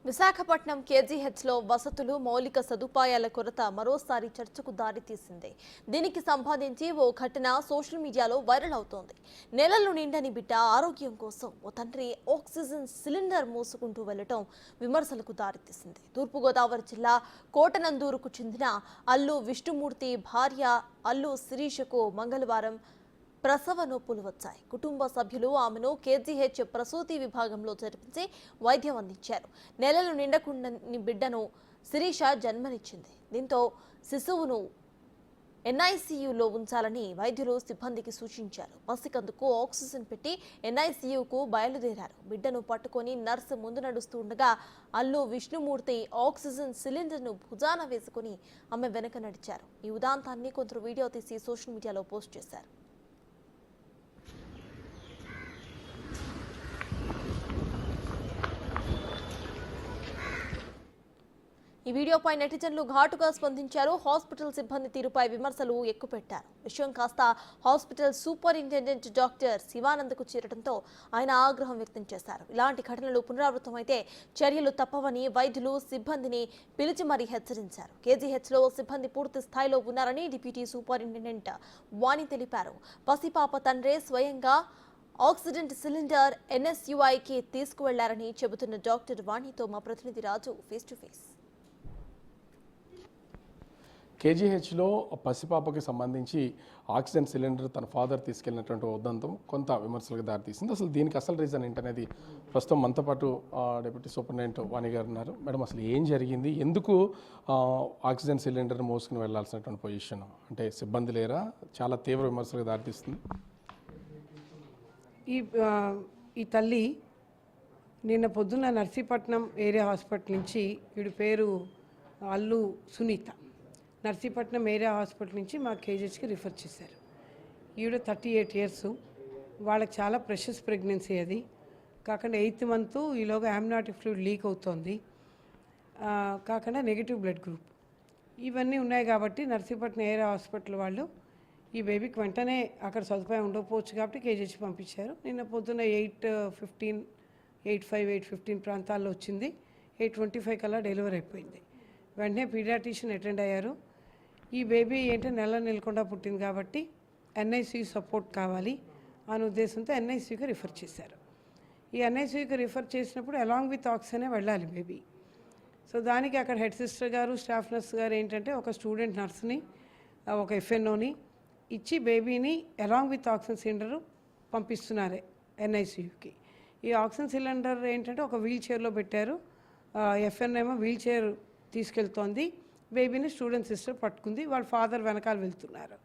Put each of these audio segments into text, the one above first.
విశాఖపట్నం కేజీహెచ్లో వసతులు మౌలిక సదుపాయాల కొరత మరోసారి చర్చకు దారితీసింది. దీనికి సంబంధించి ఓ ఘటన సోషల్ మీడియాలో వైరల్ అవుతోంది. నెలలు నిండని బిడ్డ ఆరోగ్యం కోసం ఓ తండ్రి ఆక్సిజన్ సిలిండర్ మోసుకుంటూ వెళ్లటం విమర్శలకు దారితీసింది. తూర్పుగోదావరి జిల్లా కోటనందూరుకు చెందిన అల్లు విష్ణుమూర్తి భార్య అల్లు శిరీషకు మంగళవారం ప్రసవ నొప్పులు వచ్చాయి. కుటుంబ సభ్యులు ఆమెను కేజీహెచ్ ప్రసూతి విభాగంలో జరిపించి వైద్యం అందించారు. నెలలు నిండకుండని బిడ్డను శిరీష జన్మనిచ్చింది. దీంతో శిశువును ఎన్ఐసీయూలో ఉంచాలని వైద్యులు సిబ్బందికి సూచించారు. పసికందుకు ఆక్సిజన్ పెట్టి ఎన్ఐసీయూకు బయలుదేరారు. బిడ్డను పట్టుకొని నర్సు ముందు నడుస్తూ ఉండగా అల్లు విష్ణుమూర్తి ఆక్సిజన్ సిలిండర్ను భుజాన వేసుకుని ఆమె వెనక నడిచారు. ఈ ఉదాంతాన్ని కొందరు వీడియో తీసి సోషల్ మీడియాలో పోస్ట్ చేశారు. ఈ వీడియోపై నెటిజన్లు ఘాటుగా స్పందించారు. హాస్పిటల్ సిబ్బంది తీరుపై విమర్శలు ఎక్కుపెట్టారు. విషయం కాస్త హాస్పిటల్ సూపరింటెండెంట్ డాక్టర్ శివానంద్కు చేరడంతో ఆయన ఆగ్రహం వ్యక్తం చేశారు. ఇలాంటి ఘటనలు పునరావృతమైతే చర్యలు తప్పవని వైద్యులు సిబ్బందిని పిలిచి మరీ హెచ్చరించారు. కేజీహెచ్లో సిబ్బంది పూర్తి స్థాయిలో ఉన్నారని డిప్యూటీ సూపరింటెండెంట్ వాణి తెలిపారు. పసిపాప తండ్రే స్వయంగా ఆక్సిజన్ సిలిండర్ ఎన్ఎస్యుఐకి తీసుకువెళ్లారని చెబుతున్న డాక్టర్ వాణితో మా ప్రతినిధి రాజు ఫేస్ టు ఫేస్. కేజీహెచ్లో పసిపాపకి సంబంధించి ఆక్సిజన్ సిలిండర్ తన ఫాదర్ తీసుకెళ్లినటువంటి ఉదంతం కొంత విమర్శలకు దారితీసింది. అసలు దీనికి అసలు రీజన్ ఏంటనేది ప్రస్తుతం మనతో పాటు డిప్యూటీ సూపరింటెండెంట్ వాణి గారు ఉన్నారు. మేడం, అసలు ఏం జరిగింది? ఎందుకు ఆక్సిజన్ సిలిండర్ మోసుకుని వెళ్లాల్సినటువంటి పొజిషన్? అంటే సిబ్బంది లేరా? చాలా తీవ్ర విమర్శలకు దారితీస్తుంది. ఈ తల్లి నిన్న పొద్దున్న నర్సీపట్నం ఏరియా హాస్పిటల్ నుంచి వీడి పేరు అల్లు సునీత నర్సీపట్నం ఏరియా హాస్పిటల్ నుంచి మా కేజీహెచ్కి రిఫర్ చేశారు. ఈవిడ 38 ఇయర్స్. వాళ్ళకి చాలా ప్రెషస్ ప్రెగ్నెన్సీ. అది కాకుండా 8th మంత్ ఈలోగా యామ్నాటిక్ ఫ్లూయిడ్ లీక్ అవుతోంది. కాకుండా నెగిటివ్ బ్లడ్ గ్రూప్ ఇవన్నీ ఉన్నాయి కాబట్టి నర్సీపట్నం ఏరియా హాస్పిటల్ వాళ్ళు ఈ బేబీకి వెంటనే అక్కడ సదుపాయం ఉండకపోవచ్చు కాబట్టి కేజీహెచ్ పంపించారు. నిన్న పొద్దున్న 8:15, 8:05, 8:15 ప్రాంతాల్లో వచ్చింది. 8:25 కల్లా డెలివరీ అయిపోయింది. వెంటనే పీడియాట్రిషియన్ అటెండ్ అయ్యారు. ఈ బేబీ నెల నెలకొండా పుట్టింది కాబట్టి ఎన్ఐసీయూ సపోర్ట్ కావాలి అనే ఉద్దేశంతో ఎన్ఐసీయూకి రిఫర్ చేశారు. ఈ ఎన్ఐసీయూకి రిఫర్ చేసినప్పుడు అలాంగ్ విత్ ఆక్సిజనే వెళ్ళాలి బేబీ. సో దానికి అక్కడ హెడ్ సిస్టర్ గారు, స్టాఫ్ నర్స్ గారు ఏంటంటే ఒక స్టూడెంట్ నర్స్ని, ఒక ఎఫ్ఎన్ఓని ఇచ్చి బేబీని అలాంగ్ విత్ ఆక్సిజన్ సిలిండర్ పంపిస్తున్నారు ఎన్ఐసీయూకి. ఈ ఆక్సిజన్ సిలిండర్ ఏంటంటే ఒక వీల్ చైర్లో పెట్టారు. ఎఫ్ఎన్ ఏమో వీల్ చైర్ తీసుకెళ్తోంది. బేబీని స్టూడెంట్ సిస్టర్ పట్టుకుంది. వాళ్ళ ఫాదర్ వెనకాల వెళ్తున్నారు.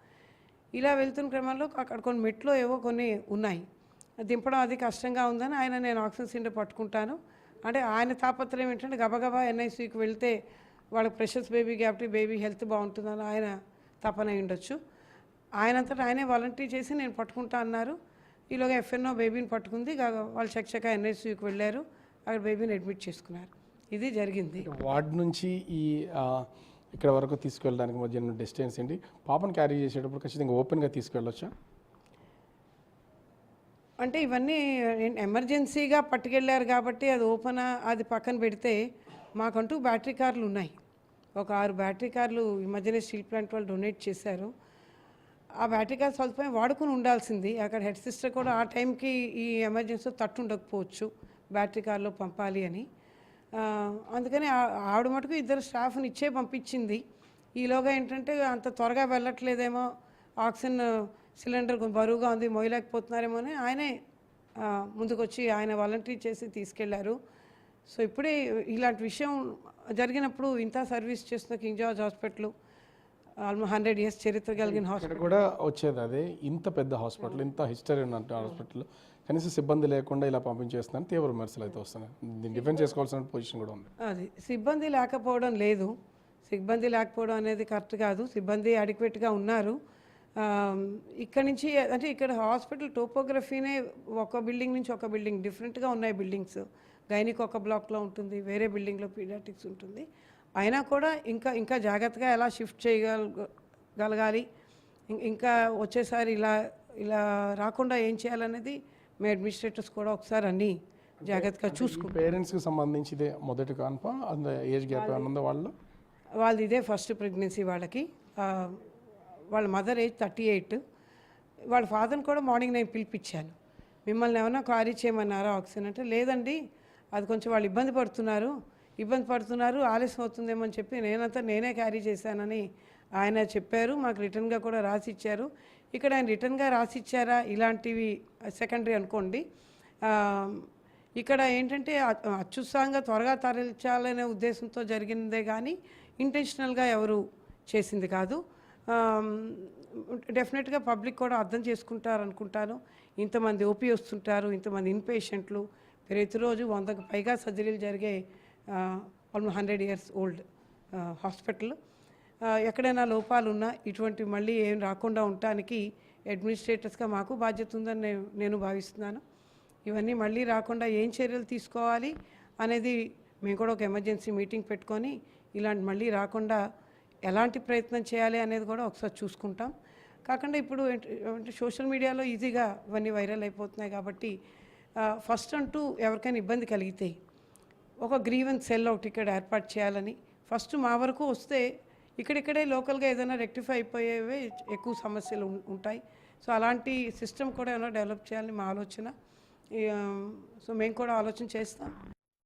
ఇలా వెళ్తున్న క్రమంలో అక్కడ కొన్ని మెట్లు ఏవో కొన్ని ఉన్నాయి. దింపడం అది కష్టంగా ఉందని ఆయన నేను ఆక్సిజన్ సిలిండర్ పట్టుకుంటాను అంటే ఆయన తాపత్రయం ఏంటంటే గబగబా ఎన్ఐసీకి వెళ్తే వాళ్ళకి ప్రెషర్స్ బేబీ కాబట్టి బేబీ హెల్త్ బాగుంటుందని ఆయన తపన ఉండొచ్చు. ఆయనంతటా ఆయనే వాలంటీర్ చేసి నేను పట్టుకుంటా అన్నారు. ఈలోగా ఎఫ్ఎన్ఓ బేబీని పట్టుకుంది. వాళ్ళు చకచకా ఎన్ఐసీకి వెళ్ళారు. అక్కడ బేబీని అడ్మిట్ చేసుకున్నారు. ఇది జరిగింది. వార్డ్ నుంచి ఈ ఇక్కడ వరకు తీసుకెళ్ళడానికి మధ్య డిస్టెన్స్ ఏంటి? పాపను క్యారీ చేసేటప్పుడు ఖచ్చితంగా ఓపెన్గా తీసుకెళ్ళొచ్చా? అంటే ఇవన్నీ ఎమర్జెన్సీగా పట్టుకెళ్ళారు కాబట్టి అది ఓపెనా అది పక్కన పెడితే మాకంటూ బ్యాటరీ కార్లు ఉన్నాయి. ఒక 6 బ్యాటరీ కార్లు ఈ మధ్యనే స్టీల్ ప్లాంట్ వాళ్ళు డొనేట్ చేశారు. ఆ బ్యాటరీ కార్ సదుపాయం వాడుకుని ఉండాల్సింది. అక్కడ హెడ్ సిస్టర్ కూడా ఆ టైంకి ఈ ఎమర్జెన్సీ తట్టు ఉండకపోవచ్చు బ్యాటరీ కార్లో పంపాలి అని. అందుకని ఆవిడ మటుకు 2 స్టాఫ్ని ఇచ్చే పంపించింది. ఈలోగా ఏంటంటే అంత త్వరగా వెళ్ళట్లేదేమో, ఆక్సిజన్ సిలిండర్ బరువుగా ఉంది మోయలేకపోతున్నారేమో అని ఆయనే ముందుకొచ్చి ఆయన వాలంటీర్ చేసి తీసుకెళ్లారు. సో ఇప్పుడే ఇలాంటి విషయం జరిగినప్పుడు ఇంత సర్వీస్ చేస్తున్న king George hospital almost 100 years చరిత్ర కలిగిన హాస్పిటల్ కూడా వచ్చేది. అదే ఇంత పెద్ద హాస్పిటల్, ఇంత హిస్టరీ ఉన్న హాస్పిటల్ కనీసం సిబ్బంది లేకుండా ఇలా పంపించేస్తున్నాను తీవ్ర విమర్శలు అయితే వస్తున్నాయి. దీన్ని డిఫెండ్ చేసుకోవాల్సిన పొజిషన్ కూడా ఉంది. అది సిబ్బంది లేకపోవడం లేదు. సిబ్బంది లేకపోవడం అనేది కరెక్ట్ కాదు. సిబ్బంది అడిక్వేట్గా ఉన్నారు. ఇక్కడ నుంచి అంటే ఇక్కడ హాస్పిటల్ టోపోగ్రఫీనే ఒక బిల్డింగ్ నుంచి ఒక బిల్డింగ్ డిఫరెంట్గా ఉన్నాయి. బిల్డింగ్స్ గైనిక్ ఒక బ్లాక్లో ఉంటుంది, వేరే బిల్డింగ్లో పీడియాట్రిక్స్ ఉంటుంది. అయినా కూడా ఇంకా జాగ్రత్తగా ఎలా షిఫ్ట్ చేయగలగాలి, ఇంకా వచ్చేసారి ఇలా రాకుండా ఏం చేయాలనేది మీ అడ్మినిస్ట్రేటర్స్ కూడా ఒకసారి అన్నీ జాగ్రత్తగా చూసుకుంటాం. పేరెంట్స్కి సంబంధించి ఇదే మొదటి కాన్ప అండ్ ఏజ్ గ్యాప్ ఏమైనా ఉందా వాళ్ళు? వాళ్ళది ఇదే ఫస్ట్ ప్రెగ్నెన్సీ వాళ్ళకి. వాళ్ళ మదర్ ఏజ్ 38. వాళ్ళ ఫాదర్ని కూడా మార్నింగ్ నేను పిలిపించాను. మిమ్మల్ని ఏమైనా క్వారీ చేయమన్నారా ఆక్సిజన్ అంటే, లేదండి అది కొంచెం వాళ్ళు ఇబ్బంది పడుతున్నారు ఆలస్యం అవుతుందేమో అని చెప్పి నేనే క్యారీ చేశానని ఆయన చెప్పారు. మాకు రిటర్న్గా కూడా రాసి ఇచ్చారు. ఇక్కడ ఆయన రిటర్న్గా రాసి ఇచ్చారా ఇలాంటివి సెకండరీ అనుకోండి. ఇక్కడ ఏంటంటే అత్యుత్సాహంగా త్వరగా తరలించాలనే ఉద్దేశంతో జరిగిందే కానీ ఇంటెన్షనల్గా ఎవరు చేసింది కాదు. డెఫినెట్గా పబ్లిక్ కూడా అర్థం చేసుకుంటారు అనుకుంటాను. ఇంతమంది ఓపీ వస్తుంటారు, ఇంతమంది ఇన్పేషెంట్లు, ప్రతిరోజు 100కు పైగా సర్జరీలు జరిగే ఆల్మోస్ట్ 100 years ఓల్డ్ హాస్పిటల్. ఎక్కడైనా లోపాలు ఉన్నా ఇటువంటి మళ్ళీ ఏం రాకుండా ఉండటానికి అడ్మినిస్ట్రేటర్స్గా మాకు బాధ్యత ఉందని నేను భావిస్తున్నాను. ఇవన్నీ మళ్ళీ రాకుండా ఏం చర్యలు తీసుకోవాలి అనేది మేము కూడా ఒక ఎమర్జెన్సీ మీటింగ్ పెట్టుకొని ఇలాంటి మళ్ళీ రాకుండా ఎలాంటి ప్రయత్నం చేయాలి అనేది కూడా ఒకసారి చూసుకుంటాం. కాకుండా ఇప్పుడు సోషల్ మీడియాలో ఈజీగా ఇవన్నీ వైరల్ అయిపోతున్నాయి కాబట్టి ఫస్ట్ అంటూ ఎవరికైనా ఇబ్బంది కలిగితే ఒక గ్రీవెన్స్ సెల్ ఒకటి ఇక్కడ ఏర్పాటు చేయాలని ఫస్ట్ మా వరకు వస్తే ఇక్కడిక్కడే లోకల్గా ఏదైనా రెక్టిఫై అయిపోయేవే ఎక్కువ సమస్యలు ఉంటాయి. సో అలాంటి సిస్టమ్ కూడా ఏమైనా డెవలప్ చేయాలని మా ఆలోచన. సో మేము కూడా ఆలోచన చేస్తాం.